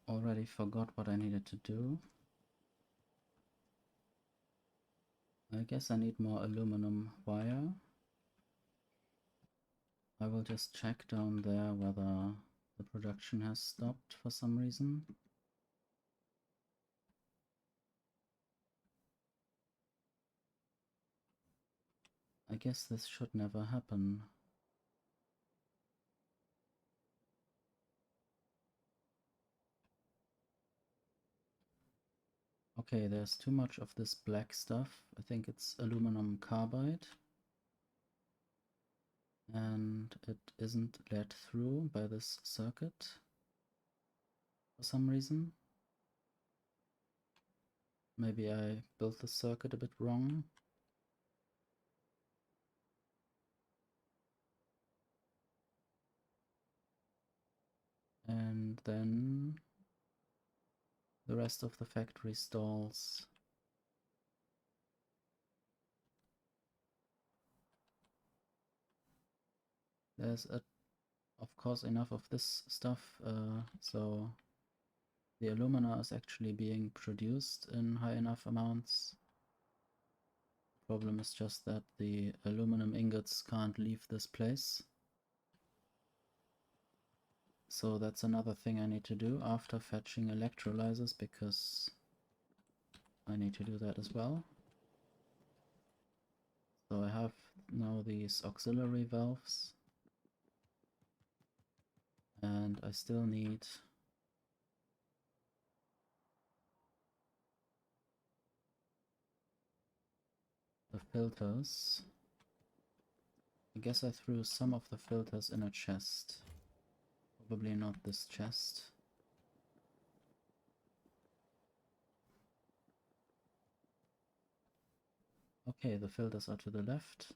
already forgot what I needed to do. I guess I need more aluminum wire. I will just check down there whether the production has stopped for some reason. I guess this should never happen. Okay, there's too much of this black stuff. I think it's aluminum carbide. And it isn't let through by this circuit for some reason. Maybe I built the circuit a bit wrong. And then the rest of the factory stalls. There's of course enough of this stuff, so the alumina is actually being produced in high enough amounts. The problem is just that the aluminum ingots can't leave this place. So that's another thing I need to do after fetching electrolyzers, because I need to do that as well. So I have now these auxiliary valves, and I still need the filters. I guess I threw some of the filters in a chest. Probably not this chest. Okay, the filters are to the left.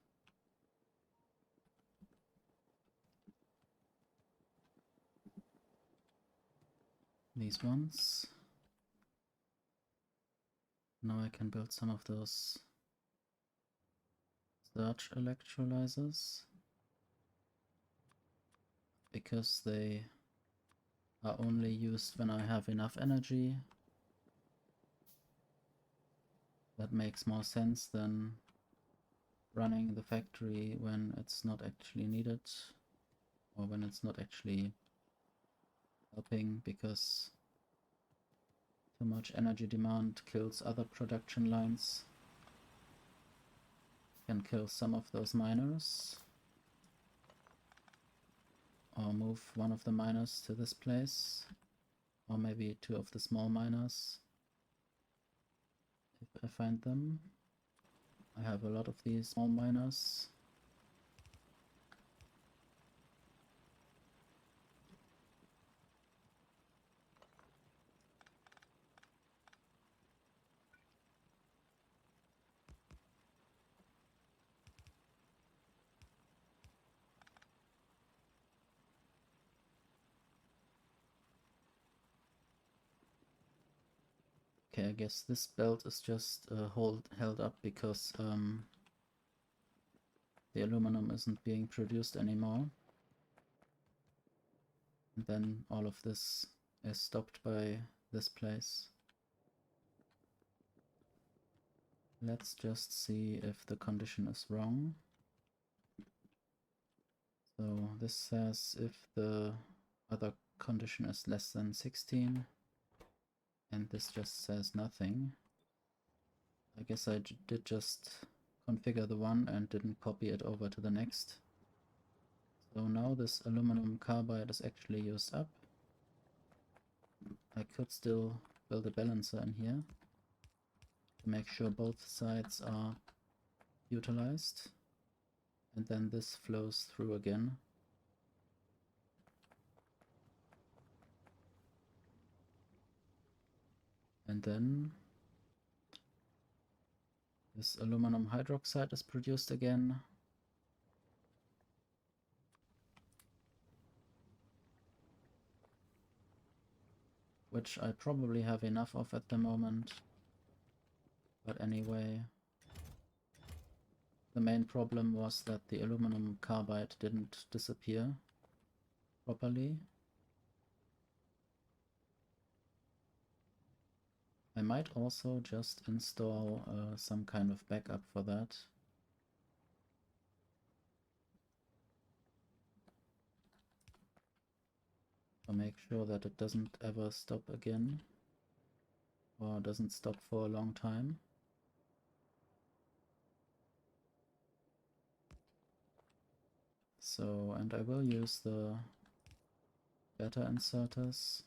These ones. Now I can build some of those surge electrolyzers, because they are only used when I have enough energy. That makes more sense than running the factory when it's not actually needed, or when it's not actually helping, because too much energy demand kills other production lines. Can kill some of those miners, or move one of the miners to this place, or maybe two of the small miners if I find them. I have a lot of these small miners. Okay, I guess this belt is just held up because the aluminum isn't being produced anymore. And then all of this is stopped by this place. Let's just see if the condition is wrong. So this says if the other condition is less than 16, and this just says nothing. I guess I did just configure the one and didn't copy it over to the next. So now this aluminum carbide is actually used up. I could still build a balancer in here to make sure both sides are utilized, and then this flows through again. And then this aluminum hydroxide is produced again. Which I probably have enough of at the moment. But anyway, the main problem was that the aluminum carbide didn't disappear properly. I might also just install some kind of backup for that. To make sure that it doesn't ever stop again, or doesn't stop for a long time. So, and I will use the beta inserters.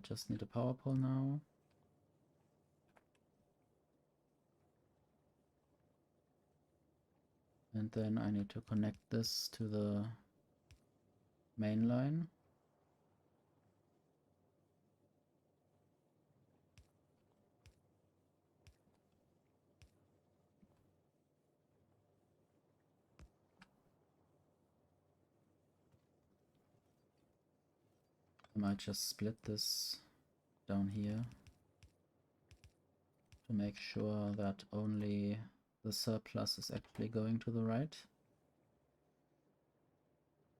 Just need a power pole now. And then I need to connect this to the main line. I might just split this down here to make sure that only the surplus is actually going to the right.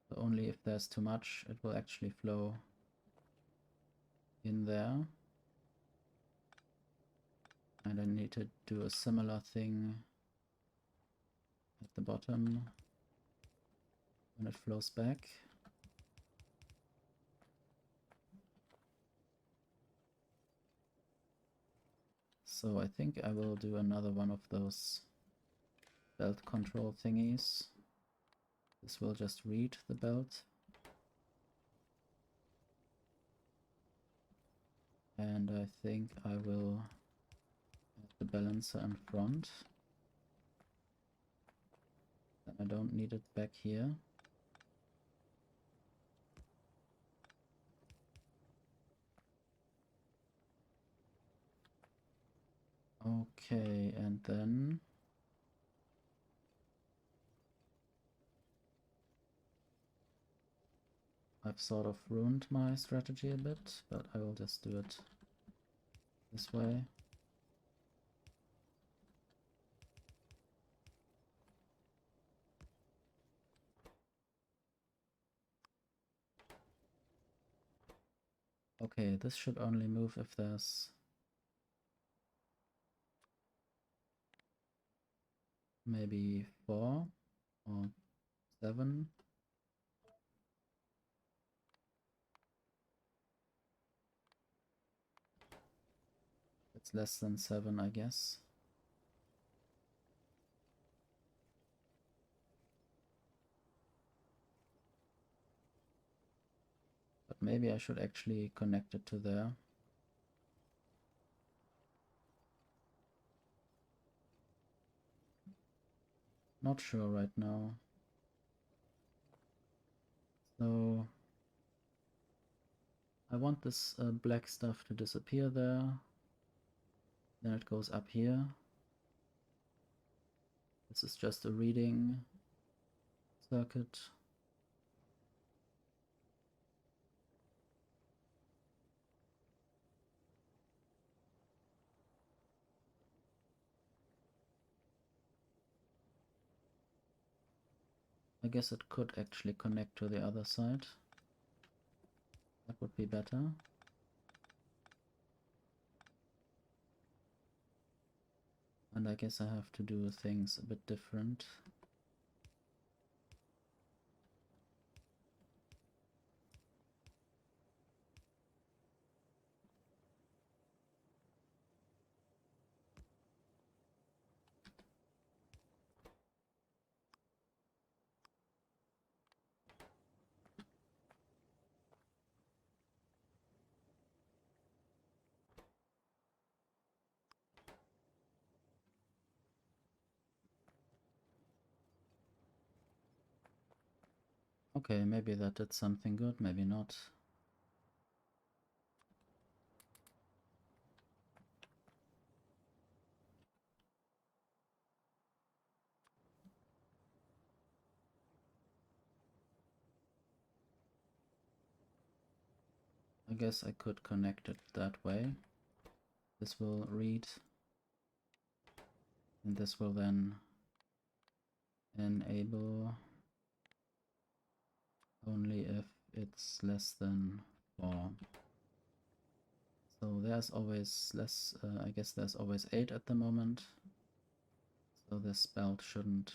So only if there's too much, it will actually flow in there. And I need to do a similar thing at the bottom when it flows back. So I think I will do another one of those belt control thingies. This will just read the belt. And I think I will add the balancer in front. Then I don't need it back here. Okay, and then I've sort of ruined my strategy a bit, but I will just do it this way. Okay, this should only move if there's maybe 4 or 7. It's less than 7, I guess. But maybe I should actually connect it to there. Not sure right now. So I want this black stuff to disappear there. Then it goes up here. This is just a reading circuit. I guess it could actually connect to the other side. That would be better. And I guess I have to do things a bit different. Okay, maybe that did something good, maybe not. I guess I could connect it that way. This will read, and this will then enable only if it's less than 4. So there's always less, I guess there's always 8 at the moment. So this belt shouldn't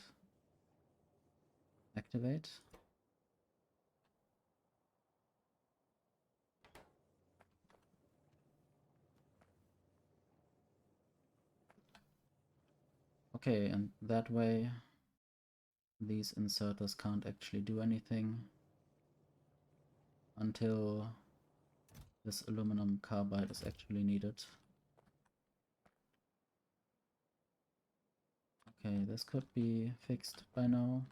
activate. Okay, and that way these inserters can't actually do anything until this aluminum carbide is actually needed. Okay, this could be fixed by now.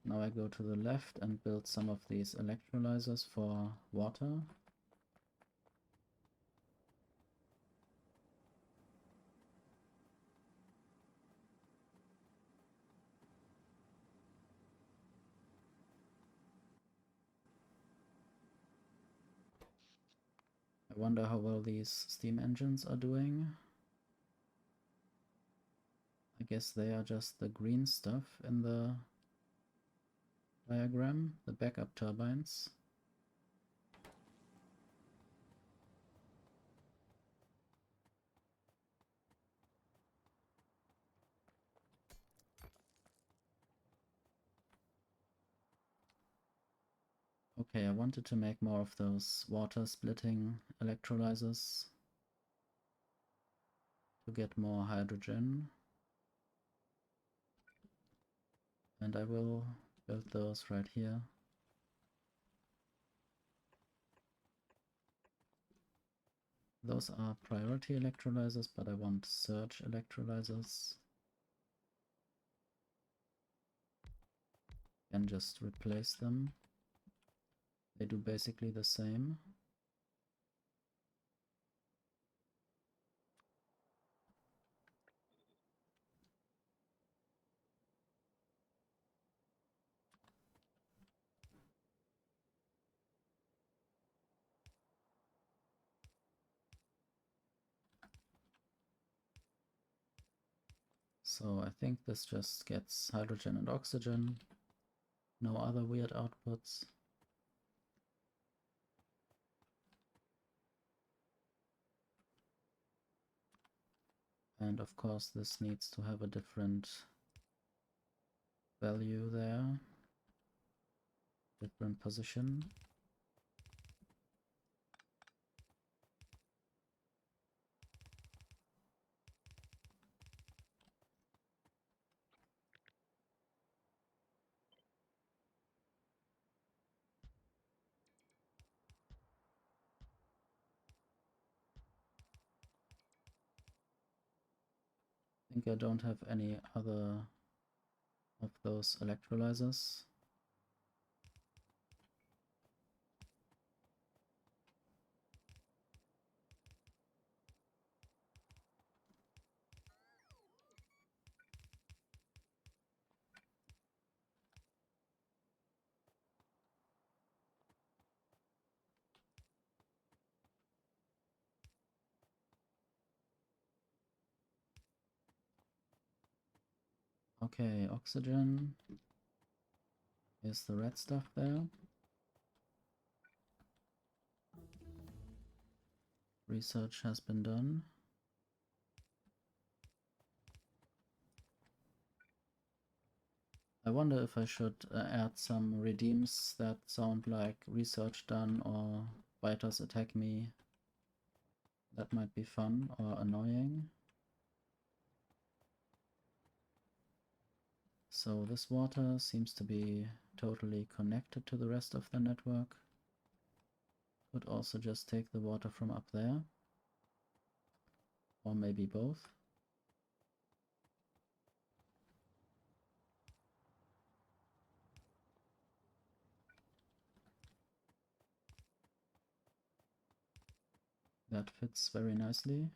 Now I go to the left and build some of these electrolyzers for water. I wonder how well these steam engines are doing. I guess they are just the green stuff in the diagram, the backup turbines. Okay, I wanted to make more of those water splitting electrolyzers to get more hydrogen. And I will build those right here. Those are priority electrolyzers, but I want surge electrolyzers. And just replace them. They do basically the same. So I think this just gets hydrogen and oxygen. No other weird outputs. And of course this needs to have a different value there. Different position. I think I don't have any other of those electrolyzers. Okay, oxygen is the red stuff there. Research has been done. I wonder if I should add some redeems that sound like research done or fighters attack me. That might be fun or annoying. So this water seems to be totally connected to the rest of the network. Could also just take the water from up there. Or maybe both. That fits very nicely.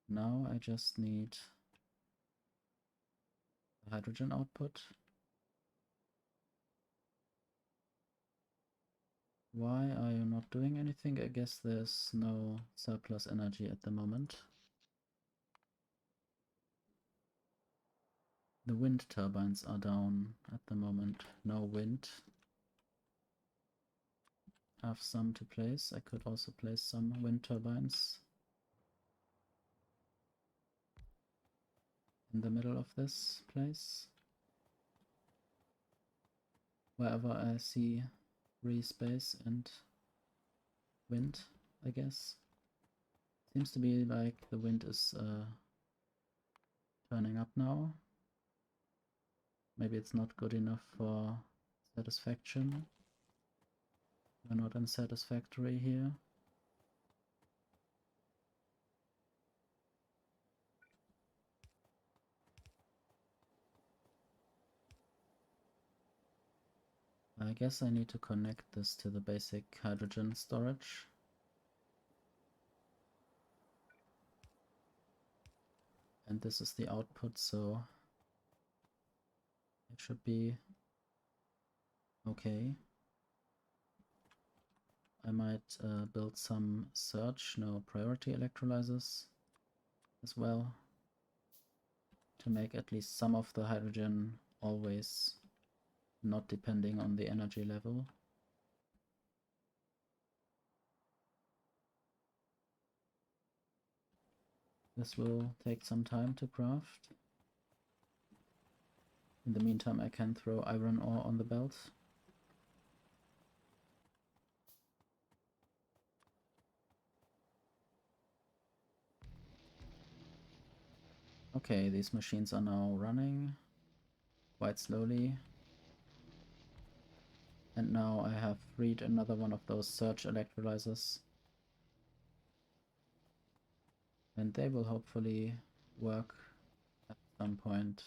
Now I just need the hydrogen output. Why are you not doing anything? I guess there's no surplus energy at the moment. The wind turbines are down at the moment. No wind. Have some to place. I could also place some wind turbines in the middle of this place. Wherever I see free space and wind, I guess. Seems to be like the wind is turning up now. Maybe it's not good enough for satisfaction. We're not in satisfactory here. I guess I need to connect this to the basic hydrogen storage. And this is the output, so it should be okay. I might build some priority electrolyzers as well, to make at least some of the hydrogen always not depending on the energy level. This will take some time to craft. In the meantime, I can throw iron ore on the belt. Okay, these machines are now running quite slowly. And now I have freed another one of those surge electrolyzers. And they will hopefully work at some point.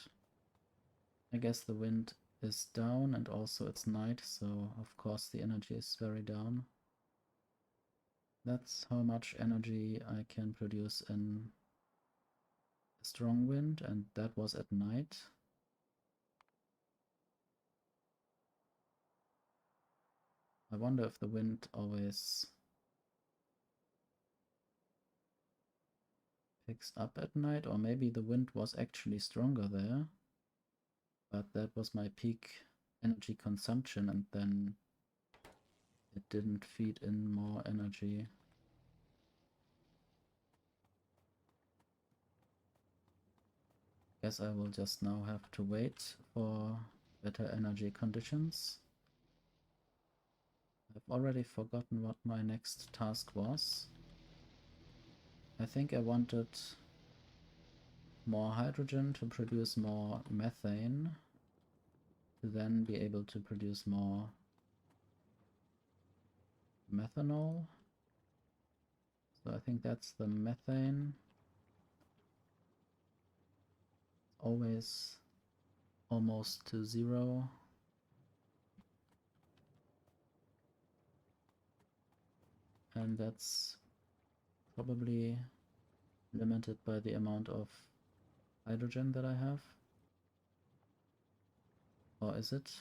I guess the wind is down and also it's night, so of course the energy is very down. That's how much energy I can produce in a strong wind, and that was at night. I wonder if the wind always picks up at night, or maybe the wind was actually stronger there, but that was my peak energy consumption and then it didn't feed in more energy. Guess I will just now have to wait for better energy conditions. I've already forgotten what my next task was. I think I wanted more hydrogen to produce more methane, to then be able to produce more methanol. So I think that's the methane. Always almost to zero. And that's probably limited by the amount of hydrogen that I have. Or is it?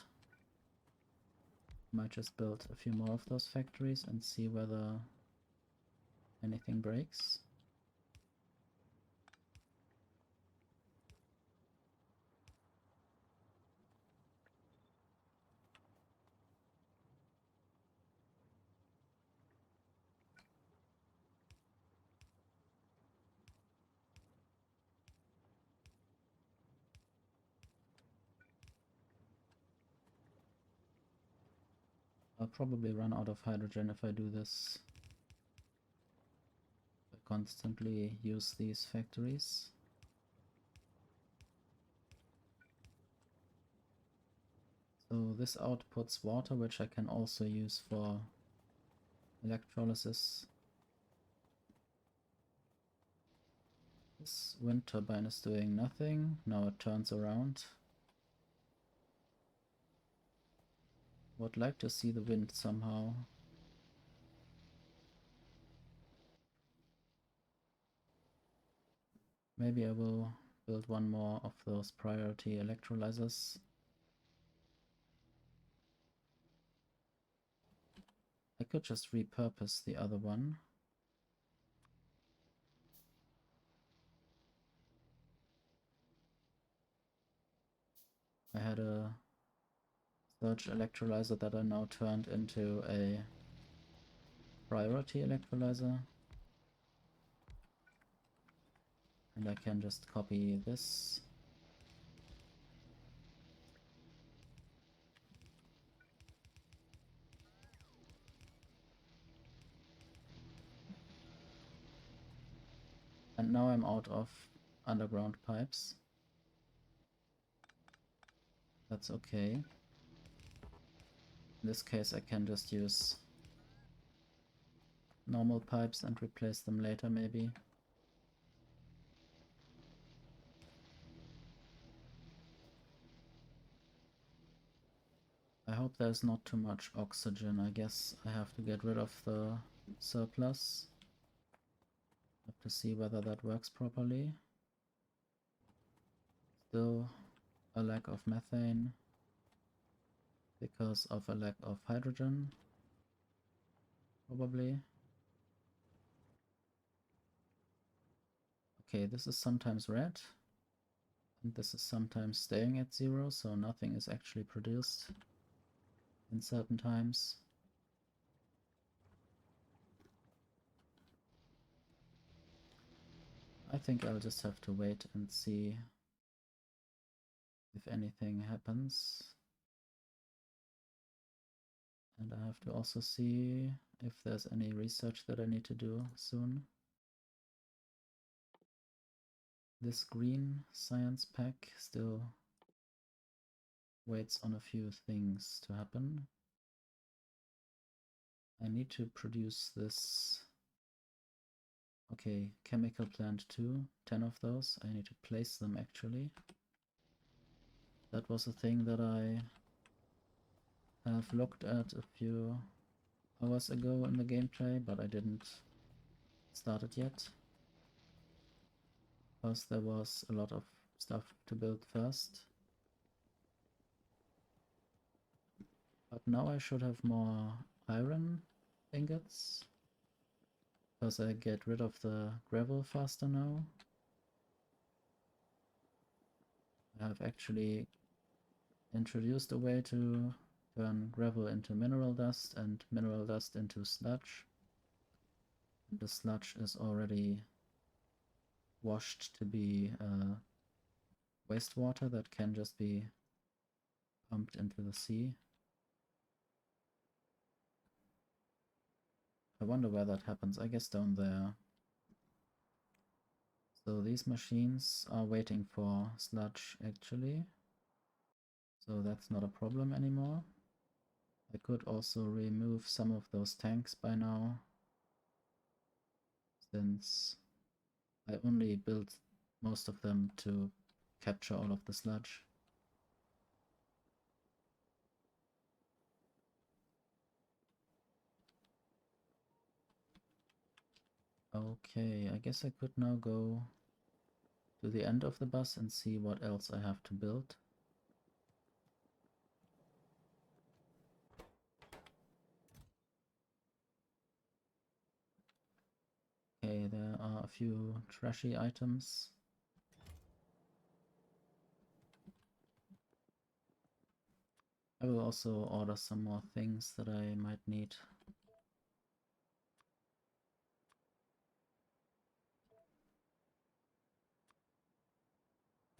Might just build a few more of those factories and see whether anything breaks. I'll probably run out of hydrogen if I do this. I constantly use these factories. So this outputs water, which I can also use for electrolysis. This wind turbine is doing nothing. Now it turns around. Would like to see the wind somehow. Maybe I will build one more of those priority electrolyzers. I could just repurpose the other one. I had a surge electrolyzer that I now turned into a priority electrolyzer. And I can just copy this. And now I'm out of underground pipes. That's okay. In this case I can just use normal pipes and replace them later maybe. I hope there's not too much oxygen. I guess I have to get rid of the surplus. Have to see whether that works properly. Still a lack of methane because of a lack of hydrogen, probably. Okay, this is sometimes red, and this is sometimes staying at 0, so nothing is actually produced in certain times. I think I'll just have to wait and see if anything happens. And I have to also see if there's any research that I need to do soon. This green science pack still waits on a few things to happen. I need to produce this. Okay, chemical plant 2, 10 of those. I need to place them actually. That was a thing that I have looked at a few hours ago in the gameplay, but I didn't start it yet. Because there was a lot of stuff to build first. But now I should have more iron ingots. Because I get rid of the gravel faster now. I have actually introduced a way to turn gravel into mineral dust and mineral dust into sludge. And the sludge is already washed to be wastewater that can just be pumped into the sea. I wonder where that happens. I guess down there. So these machines are waiting for sludge actually. So that's not a problem anymore. I could also remove some of those tanks by now, since I only built most of them to capture all of the sludge. Okay, I guess I could now go to the end of the bus and see what else I have to build. Okay, there are a few trashy items. I will also order some more things that I might need.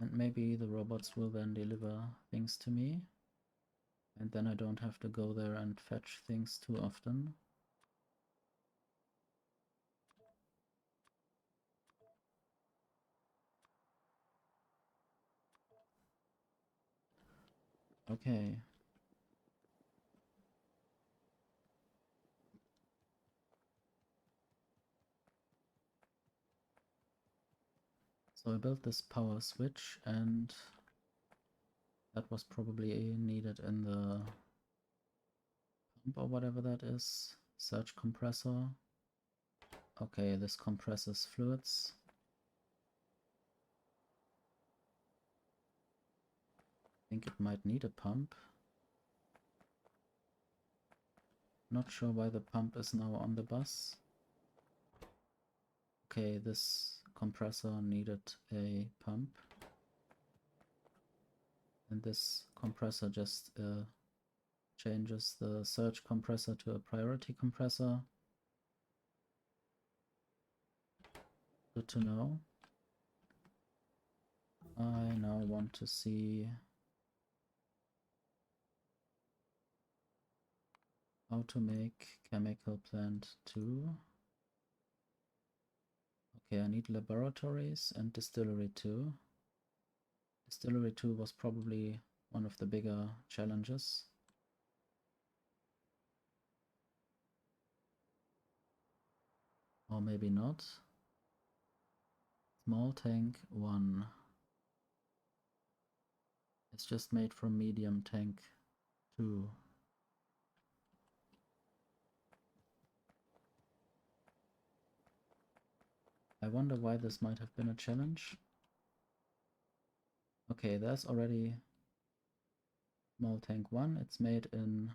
And maybe the robots will then deliver things to me. And then I don't have to go there and fetch things too often. Okay. So I built this power switch, and that was probably needed in the pump or whatever that is. Surge compressor. Okay, this compresses fluids. I think it might need a pump. Not sure why the pump is now on the bus. Okay, this compressor needed a pump. And this compressor just changes the surge compressor to a priority compressor. Good to know. I now want to see how to make chemical plant 2. Okay, I need laboratories and distillery 2. Distillery 2 was probably one of the bigger challenges. Or maybe not. Small tank 1. It's just made from medium tank 2. I wonder why this might have been a challenge. Okay, there's already small tank 1. It's made in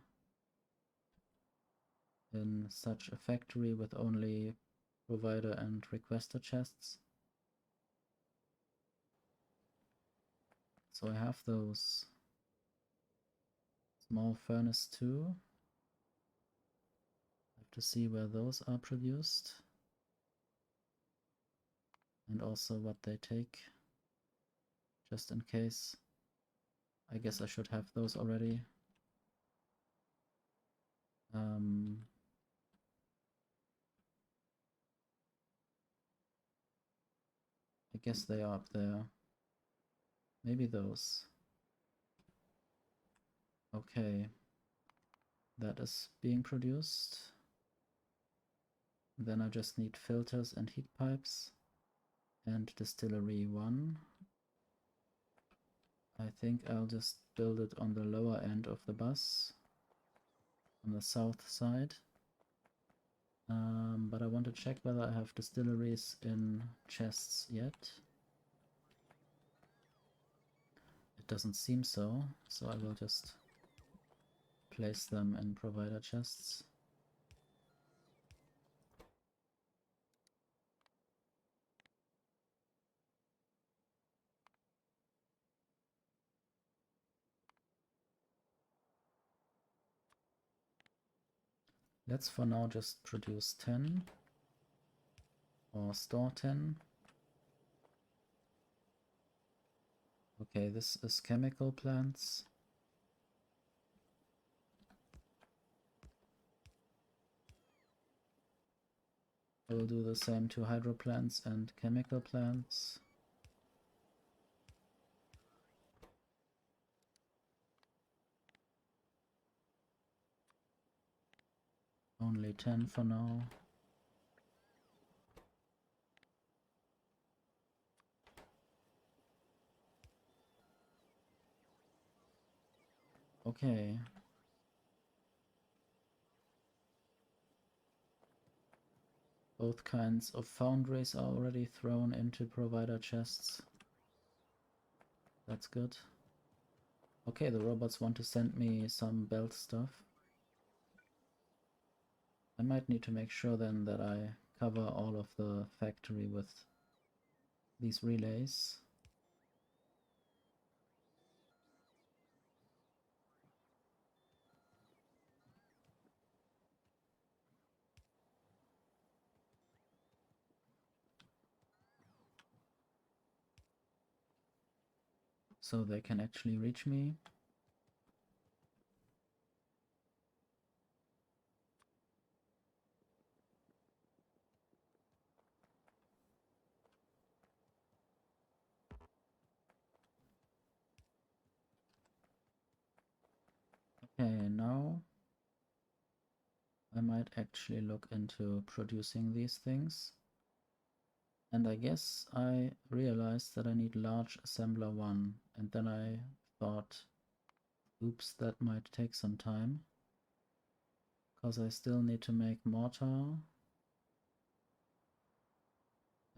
such a factory with only provider and requester chests. So I have those. Small furnace 2. I have to see where those are produced. And also what they take. Just in case. I guess I should have those already. I guess they are up there. Maybe those. Okay. That is being produced. Then I just need filters and heat pipes. And distillery 1. I think I'll just build it on the lower end of the bus. On the south side. But I want to check whether I have distilleries in chests yet. It doesn't seem so, so I will just place them in provider chests. Let's for now just produce 10 or store 10. Okay, this is chemical plants. I will do the same to hydro plants and chemical plants. Only 10 for now. Okay. Both kinds of foundries are already thrown into provider chests. That's good. Okay, the robots want to send me some belt stuff. I might need to make sure then that I cover all of the factory with these relays. So they can actually reach me. Okay, now I might actually look into producing these things. And I guess I realized that I need large assembler 1, and then I thought, oops, that might take some time, because I still need to make mortar,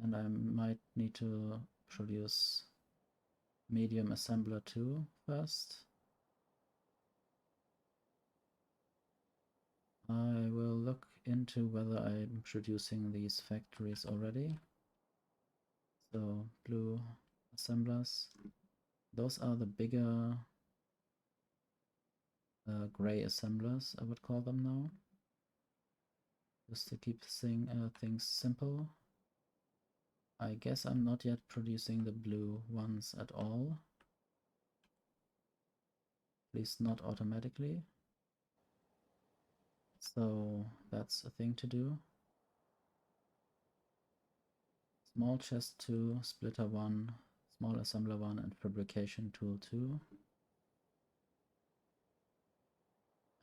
and I might need to produce medium assembler 2 first. I will look into whether I'm producing these factories already. So blue assemblers, those are the bigger gray assemblers, I would call them now, just to keep things simple. I guess I'm not yet producing the blue ones at all, at least not automatically. So that's a thing to do. Small chest 2, splitter 1, small assembler 1, and fabrication tool 2.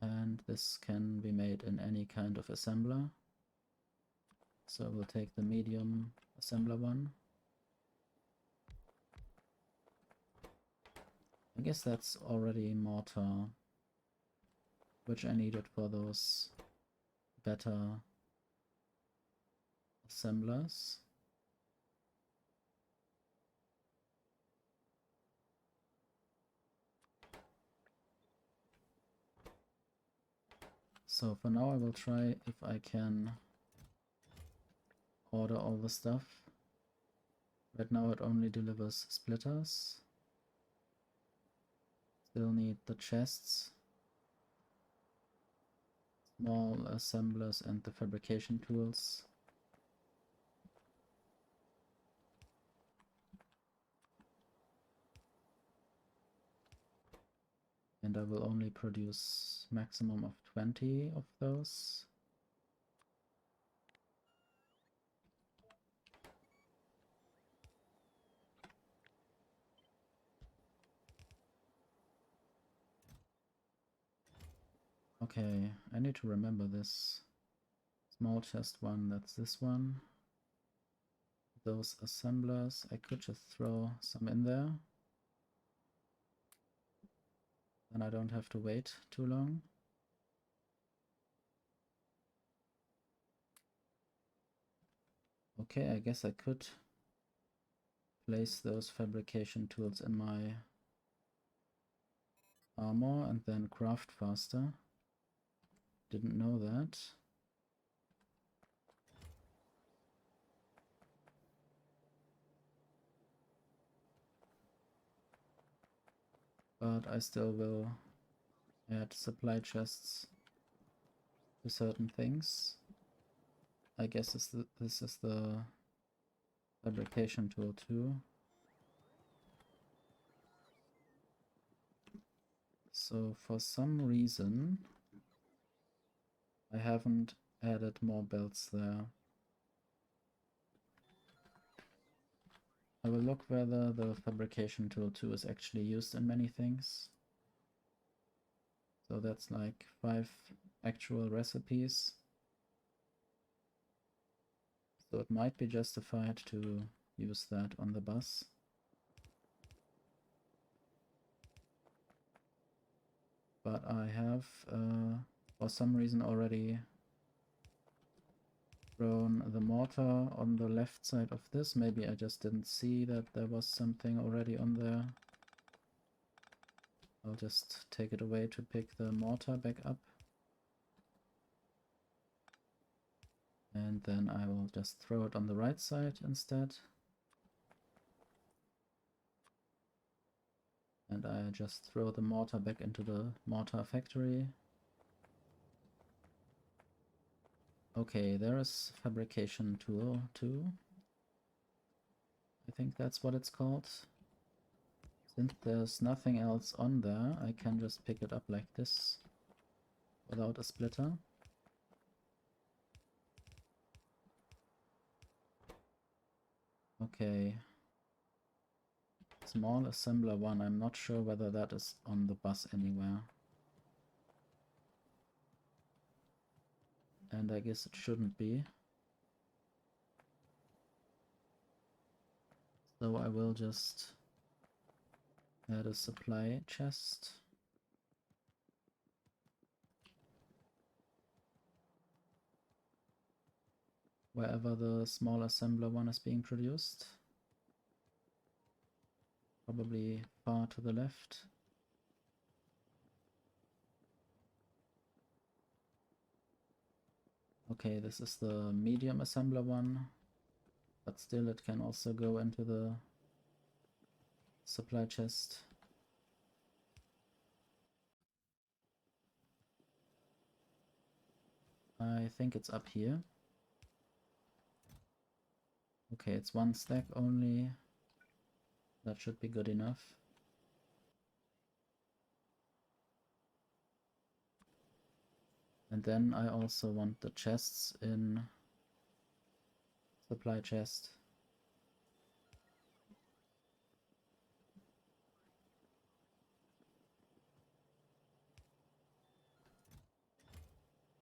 And this can be made in any kind of assembler. So we'll take the medium assembler one. I guess that's already mortar, which I needed for those better assemblers. So for now I will try if I can order all the stuff. Right now it only delivers splitters. Still need the chests, small assemblers, and the fabrication tools. And I will only produce maximum of 20 of those. Okay, I need to remember this. Small chest 1, that's this one. Those assemblers, I could just throw some in there. Then I don't have to wait too long. Okay, I guess I could place those fabrication tools in my armor and then craft faster. Didn't know that. But I still will add supply chests to certain things. I guess this is the fabrication tool too. So for some reason I haven't added more belts there. I will look whether the fabrication tool 2 is actually used in many things. So that's like 5 actual recipes. So it might be justified to use that on the bus. But I have, for some reason, already thrown the mortar on the left side of this. Maybe I just didn't see that there was something already on there. I'll just take it away to pick the mortar back up. And then I will just throw it on the right side instead. And I just throw the mortar back into the mortar factory. Okay, there is fabrication tool 2. I think that's what it's called. Since there's nothing else on there, I can just pick it up like this without a splitter. Okay. Small assembler 1, I'm not sure whether that is on the bus anywhere. And I guess it shouldn't be. So I will just add a supply chest. Wherever the small assembler 1 is being produced. Probably far to the left. Okay, this is the medium assembler one, but still it can also go into the supply chest. I think it's up here. Okay, it's one stack only. That should be good enough. And then I also want the chests in supply chest.